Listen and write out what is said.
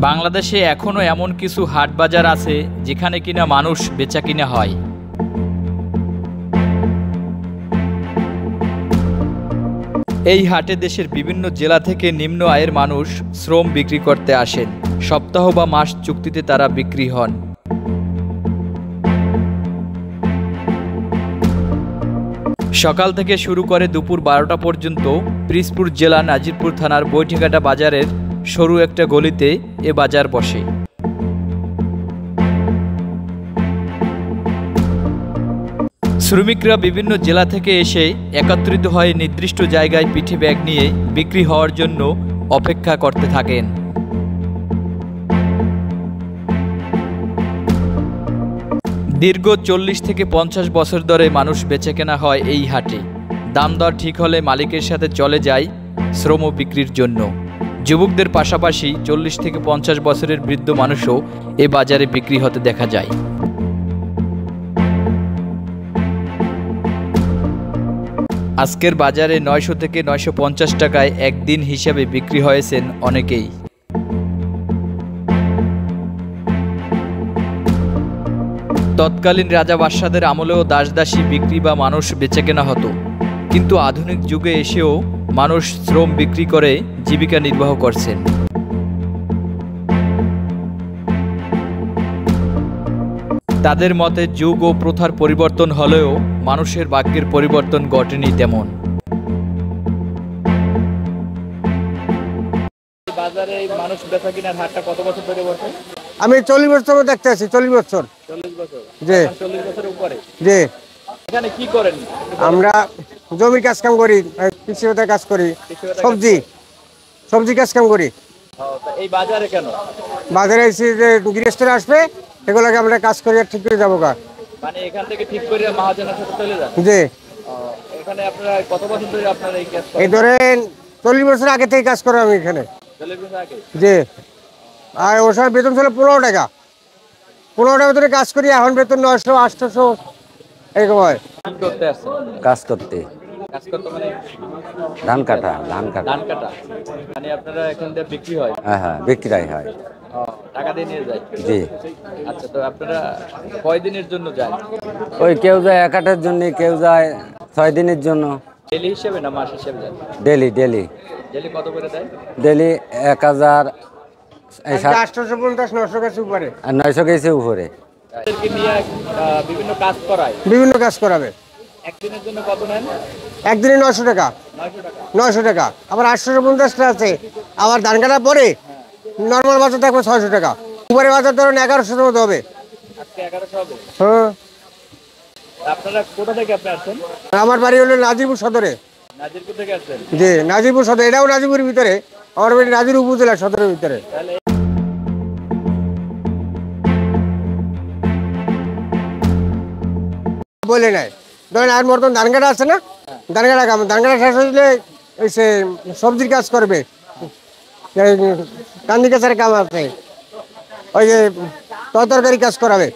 বাংলাদেশে এখনো এমন কিছু হাট বাজার আছে যেখানে কিনা মানুষ বেচাকিনা হয়। এই হাটে দেশের বিভিন্ন জেলা থেকে নিম্ন আয়ের মানুষ শ্রম বিক্রি করতে আসেন। সপ্তাহ বা মাস চুক্তিতে তারা বিক্রি হন। সকাল থেকে শুরু করে দুপুর 12টা পর্যন্ত পিরোজপুর জেলা নাজিরপুর থানার বৈঠীঘাটা বাজারের সরু একটা গলিতে এ বাজার বসে। শ্রমিকরা বিভিন্ন জেলা থেকে এসে একত্রিত হয়ে নির্দিষ্ট জায়গায় পিঠে ব্যাগ নিয়ে বিক্রি হওয়ার জন্য অপেক্ষা করতে থাকেন। দীর্ঘ 40 থেকে 50 বছর ধরে মানুষ বেচাকেনা হয় এই হাটে। দাম দর ঠিক হলে মালিকের সাথে চলে যায় শ্রম বিক্রির জন্য। যুবকদের পাশাপাশি 40 থেকে 50 বছরের বৃদ্ধ মানুষও এ বাজারে বিক্রি হতে দেখা যায়। আজকের বাজারে 900 থেকে 950 টাকায় একদিন হিসাবে বিক্রি হয়েছেন অনেকেই। তৎকালীন রাজা বাদশাদের আমলেও দাসদাসী বিক্রি বা মানুষ বেচাকেনা হতো, কিন্তু আধুনিক যুগে এসেও মানুষ শ্রম বিক্রি করে জীবিকা নির্বাহ করছেন। তাদের মতে যুগ ও প্রথার পরিবর্তন হলেও মানুষের ভাগ্যের পরিবর্তন ঘটেনি তেমন। বাজারে মানুষ বেচাকেনার হাটটা কত বছর ধরে বসে? আমি 40 বছর দেখতে আছি। 40 বছর। 40 বছর? জি। 40 বছরের উপরে? জি। এখানে কি করেন? আমরা জমির কাজ কাম করি, কৃষিতে কাজ করি, সবজি কাজ কাম করি। এই বাজারে কেন? বাজারে এসে যে গৃহস্থরা আসবে এগুলোকে আমরা কাজ করি আর ঠিক করে যাবো। মানে এখান থেকে ঠিক করে মহাজনের সাথে চলে যান? জি। এখানে আপনারা কত বছর ধরে আপনারা এই কাজ করেন? এই ধরেন 40 বছর আগে থেকে কাজ করি আমি এখানে। 40 বছর আগে? জি। আর ওর সময় বেতন ছিল 15 টাকা। 15 টাকা ধরে কাজ করি, এখন বেতন 900 800 এরকম হয়। কাজ করতে মানে ধান কাটা। মানে আপনারা এখান থেকে বিক্রি হয়? হ্যাঁ, বিক্রি হয়। টাকা দিয়ে নিয়ে যায়? জি। আচ্ছা, তো আপনারা কয় দিনের জন্য যান? ওই কেউ যায় 1 আটের জন্য, কেউ যায় 6 দিনের জন্য। ডেলি হিসেবে না মাস হিসেবে যান? ডেলি। ডেলি কত করে দেয়? ডেলি 1000, 850 900 কাছে উপরে, আর 900 কেজি উপরে। নিয়ে বিভিন্ন কাজ করায়? বিভিন্ন কাজ করাবে। একদিনের জন্য কত নেন? একদিনে 900 টাকা। 900 টাকা। আবার 850 টাকা আছে। আবার ধান কাটা পরে নর্মাল বাজার থাকবে 600 টাকা। উপরে বাজার ধরুন 1100 মতো হবে। আজকে 1100 হবে? হ্যাঁ। আপনারা কোথা থেকে আপনি আসছেন? আমার বাড়ি হলো নাজিরপুর সদরে। নাজিরপুর থেকে আসছেন? জি, নাজিরপুর সদর। এটাও নাজিরপুরের ভিতরে। আমার বাড়ি নাজির উপজেলা সদরের ভিতরে। বলে নাই ধরেন আর মতন ধান কাটা আছে না, ধান কাটা কাম, ধান কাটা শেষ হইলে সে সবজির কাজ করবে, কান্দি কাছের কাম আছে, ওই যে তরকারি কাজ করাবে।